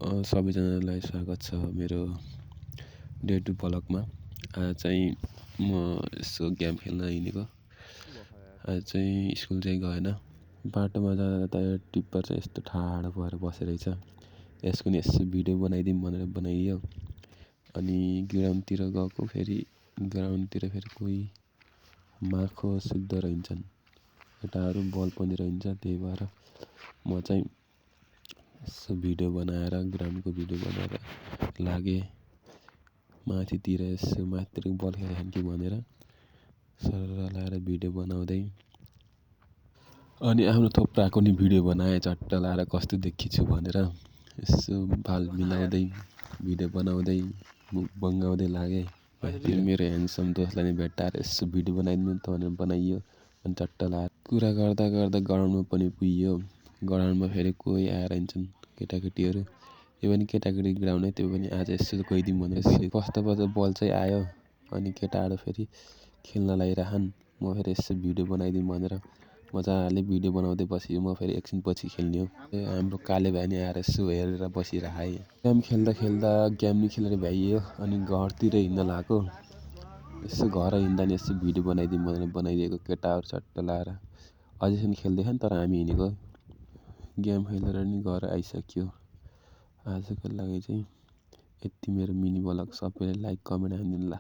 सबैजनालाई स्वागत छ मेरो डे टु ब्लगमा। आज चाहिँ म यसो गेम खेल्न हिँडेको। आज चाहिँ स्कुल चाहिँ गएन। बाटोमा जाँदा टिप्पर चाहिँ यस्तो ठाडो भएर बसिरहेछ। यसको नि यसो भिडियो बनाइदिउँ भनेर बनाइयो। अनि ग्राउन्डतिर गएको, फेरि ग्राउन्डतिर फेरि कोही माखो सुत्दो रहन्छन्, केटाहरू बल पनि रहन्छ। त्यही भएर म चाहिँ यसो भिडियो बनाएर ग्राउन्डको भिडियो बनाएर लागेँ माथितिर। यसो माथितिर बल खेलेछन् कि भनेर सरर लाएर भिडियो बनाउँदै, अनि आफ्नो थोप्राको नि भिडियो बनाएँ चट्ट लाएर कस्तो देखिछु भनेर। यसो बाल मिलाउँदै भिडियो बनाउँदै मुख बङ्गाउँदै लागेँ। फेरि मेरो ह्यान्डसम दोस्तलाई नि भेट्टाएर यसो भिडियो बनाइदिनु त भनेर बनाइयो। अनि चट्ट लाएर कुरा गर्दा गर्दा ग्राउन्डमा पनि पुगियो। ग्राउन्डमा फेरि कोही आएर हिँड्छन् केटाकेटीहरू। यो पनि केटाकेटी ग्राउन्ड है, त्यो पनि आज यसो गइदिउँ भनेर बस्दा बस्दा बल चाहिँ आयो। अनि केटाहरू फेरि खेल्न लागिरहन्। म फेरि यसो भिडियो बनाइदिउँ भनेर मजाले भिडियो बनाउँदै बसेँ। म फेरि एकछिन पछि खेल्ने हो। हाम्रो काले भाइ नि आएर यसो हेरेर बसिरहे। गेम खेल्दा खेल्दा गेम नि खेलेर भ्याइयो। अनि घरतिर हिँड्न लाग्यो। यसो घर हिँड्दा नि यसो भिडियो बनाइदिउँ भनेर बनाइदिएको केटाहरू चट्ट लाएर। अझैसम्म खेल्दैछन्, तर हामी हिँडेको गेम खेलेर नि घर आइसक्यो। आजको लागि चाहिँ यति मेरो मिनी ब्लग। सबैले लाइक कमेन्ट हानिदिनु ल।